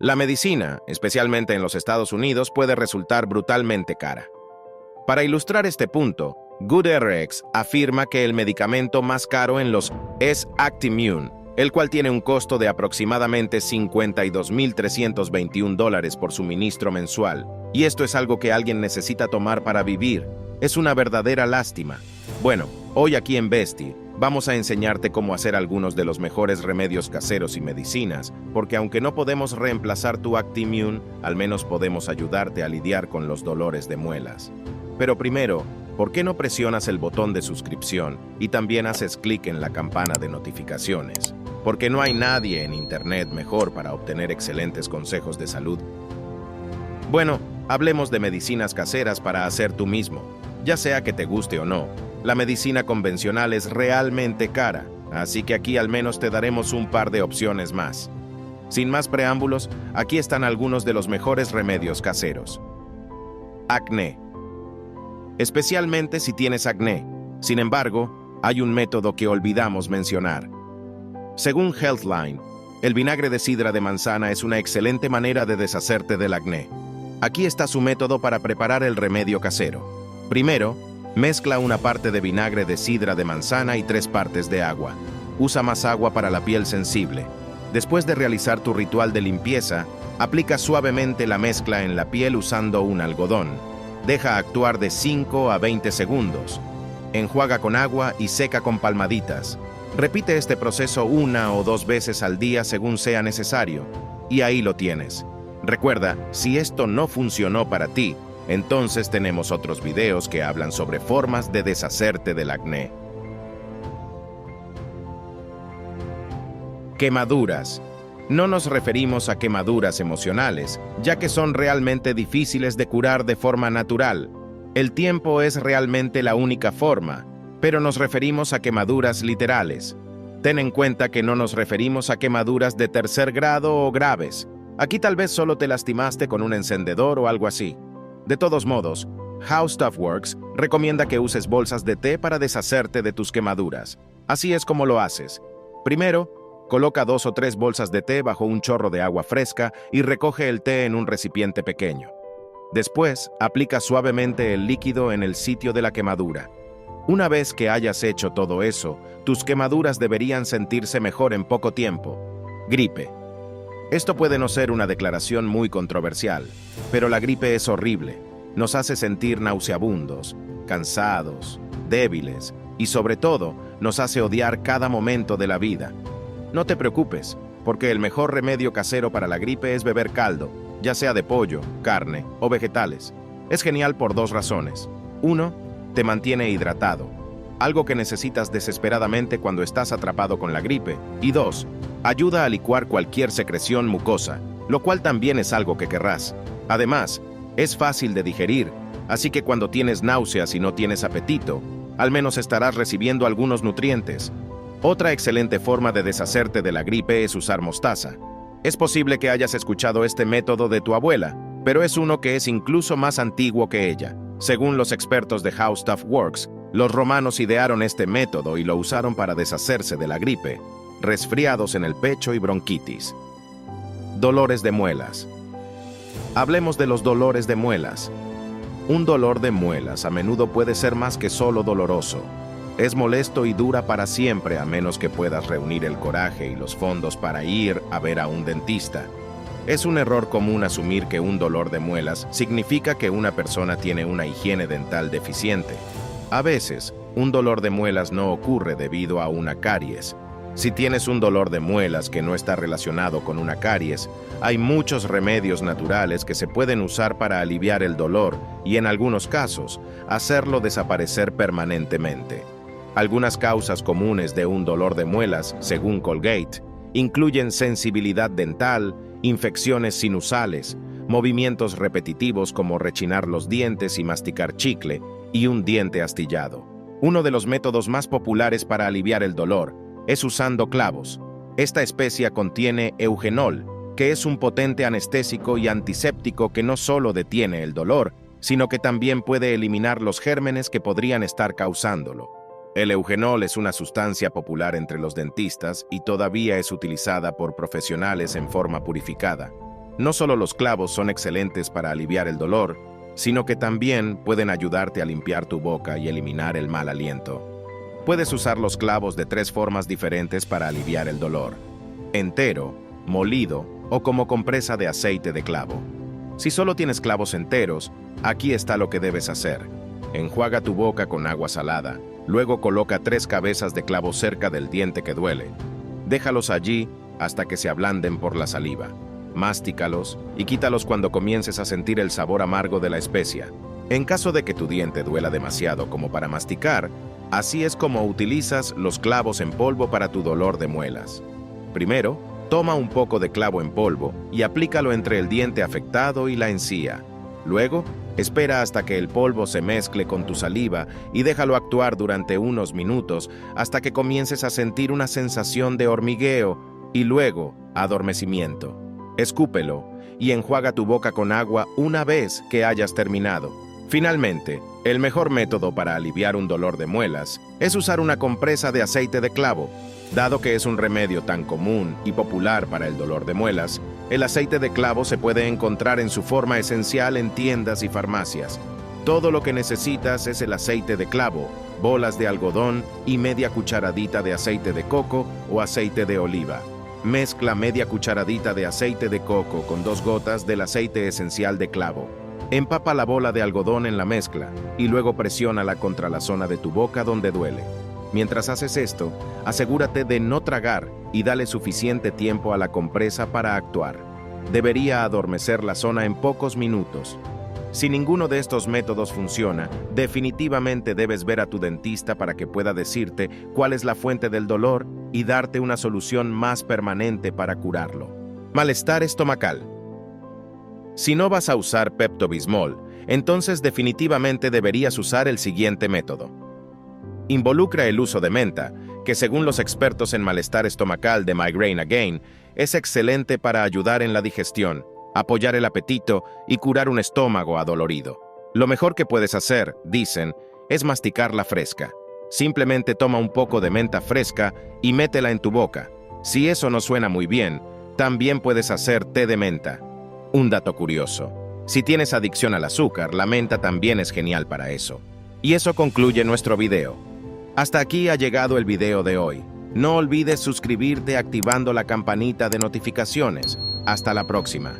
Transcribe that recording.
La medicina, especialmente en los Estados Unidos, puede resultar brutalmente cara. Para ilustrar este punto, GoodRx afirma que el medicamento más caro en los es Actimmune, el cual tiene un costo de aproximadamente $52,321 por suministro mensual. Y esto es algo que alguien necesita tomar para vivir. Es una verdadera lástima. Bueno, hoy aquí en Besti, vamos a enseñarte cómo hacer algunos de los mejores remedios caseros y medicinas, porque aunque no podemos reemplazar tu Actimmune, al menos podemos ayudarte a lidiar con los dolores de muelas. Pero primero, ¿por qué no presionas el botón de suscripción y también haces clic en la campana de notificaciones? Porque no hay nadie en Internet mejor para obtener excelentes consejos de salud. Bueno, hablemos de medicinas caseras para hacer tú mismo. Ya sea que te guste o no, la medicina convencional es realmente cara, así que aquí al menos te daremos un par de opciones más. Sin más preámbulos, aquí están algunos de los mejores remedios caseros. Acné. Especialmente si tienes acné. Sin embargo, hay un método que olvidamos mencionar. Según Healthline, el vinagre de sidra de manzana es una excelente manera de deshacerte del acné. Aquí está su método para preparar el remedio casero. Primero, mezcla una parte de vinagre de sidra de manzana y 3 partes de agua. Usa más agua para la piel sensible. Después de realizar tu ritual de limpieza, aplica suavemente la mezcla en la piel usando un algodón. Deja actuar de 5 a 20 segundos. Enjuaga con agua y seca con palmaditas. Repite este proceso 1 o 2 veces al día según sea necesario. Y ahí lo tienes. Recuerda, si esto no funcionó para ti, entonces tenemos otros videos que hablan sobre formas de deshacerte del acné. Quemaduras. No nos referimos a quemaduras emocionales, ya que son realmente difíciles de curar de forma natural. El tiempo es realmente la única forma, pero nos referimos a quemaduras literales. Ten en cuenta que no nos referimos a quemaduras de tercer grado o graves. Aquí tal vez solo te lastimaste con un encendedor o algo así. De todos modos, How Stuff Works recomienda que uses bolsas de té para deshacerte de tus quemaduras. Así es como lo haces. Primero, coloca 2 o 3 bolsas de té bajo un chorro de agua fresca y recoge el té en un recipiente pequeño. Después, aplica suavemente el líquido en el sitio de la quemadura. Una vez que hayas hecho todo eso, tus quemaduras deberían sentirse mejor en poco tiempo. Gripe. Esto puede no ser una declaración muy controversial, pero la gripe es horrible. Nos hace sentir nauseabundos, cansados, débiles y sobre todo nos hace odiar cada momento de la vida. No te preocupes, porque el mejor remedio casero para la gripe es beber caldo, ya sea de pollo, carne o vegetales. Es genial por 2 razones. 1, te mantiene hidratado, algo que necesitas desesperadamente cuando estás atrapado con la gripe. Y 2, ayuda a licuar cualquier secreción mucosa, lo cual también es algo que querrás. Además, es fácil de digerir, así que cuando tienes náuseas y no tienes apetito, al menos estarás recibiendo algunos nutrientes. Otra excelente forma de deshacerte de la gripe es usar mostaza. Es posible que hayas escuchado este método de tu abuela, pero es uno que es incluso más antiguo que ella. Según los expertos de How Stuff Works, los romanos idearon este método y lo usaron para deshacerse de la gripe, resfriados en el pecho y bronquitis. Dolores de muelas. Hablemos de los dolores de muelas. Un dolor de muelas a menudo puede ser más que solo doloroso. Es molesto y dura para siempre a menos que puedas reunir el coraje y los fondos para ir a ver a un dentista. Es un error común asumir que un dolor de muelas significa que una persona tiene una higiene dental deficiente. A veces, un dolor de muelas no ocurre debido a una caries. Si tienes un dolor de muelas que no está relacionado con una caries, hay muchos remedios naturales que se pueden usar para aliviar el dolor y, en algunos casos, hacerlo desaparecer permanentemente. Algunas causas comunes de un dolor de muelas, según Colgate, incluyen sensibilidad dental, infecciones sinusales, movimientos repetitivos como rechinar los dientes y masticar chicle, y un diente astillado. Uno de los métodos más populares para aliviar el dolor es usando clavos. Esta especia contiene eugenol, que es un potente anestésico y antiséptico que no solo detiene el dolor, sino que también puede eliminar los gérmenes que podrían estar causándolo. El eugenol es una sustancia popular entre los dentistas y todavía es utilizada por profesionales en forma purificada. No solo los clavos son excelentes para aliviar el dolor, sino que también pueden ayudarte a limpiar tu boca y eliminar el mal aliento. Puedes usar los clavos de 3 formas diferentes para aliviar el dolor: entero, molido o como compresa de aceite de clavo. Si solo tienes clavos enteros, aquí está lo que debes hacer. Enjuaga tu boca con agua salada, luego coloca 3 cabezas de clavo cerca del diente que duele. Déjalos allí hasta que se ablanden por la saliva. Mástícalos y quítalos cuando comiences a sentir el sabor amargo de la especia. En caso de que tu diente duela demasiado como para masticar, así es como utilizas los clavos en polvo para tu dolor de muelas. Primero, toma un poco de clavo en polvo y aplícalo entre el diente afectado y la encía. Luego, espera hasta que el polvo se mezcle con tu saliva y déjalo actuar durante unos minutos hasta que comiences a sentir una sensación de hormigueo y luego adormecimiento. Escúpelo y enjuaga tu boca con agua una vez que hayas terminado. Finalmente, el mejor método para aliviar un dolor de muelas es usar una compresa de aceite de clavo. Dado que es un remedio tan común y popular para el dolor de muelas, el aceite de clavo se puede encontrar en su forma esencial en tiendas y farmacias. Todo lo que necesitas es el aceite de clavo, bolas de algodón y media cucharadita de aceite de coco o aceite de oliva. Mezcla media cucharadita de aceite de coco con 2 gotas del aceite esencial de clavo. Empapa la bola de algodón en la mezcla y luego presiónala contra la zona de tu boca donde duele. Mientras haces esto, asegúrate de no tragar y dale suficiente tiempo a la compresa para actuar. Debería adormecer la zona en pocos minutos. Si ninguno de estos métodos funciona, definitivamente debes ver a tu dentista para que pueda decirte cuál es la fuente del dolor y darte una solución más permanente para curarlo. Malestar estomacal. Si no vas a usar Pepto-Bismol, entonces definitivamente deberías usar el siguiente método. Involucra el uso de menta, que según los expertos en malestar estomacal de Migraine Again, es excelente para ayudar en la digestión, apoyar el apetito y curar un estómago adolorido. Lo mejor que puedes hacer, dicen, es masticarla fresca. Simplemente toma un poco de menta fresca y métela en tu boca. Si eso no suena muy bien, también puedes hacer té de menta. Un dato curioso: si tienes adicción al azúcar, la menta también es genial para eso. Y eso concluye nuestro video. Hasta aquí ha llegado el video de hoy. No olvides suscribirte activando la campanita de notificaciones. Hasta la próxima.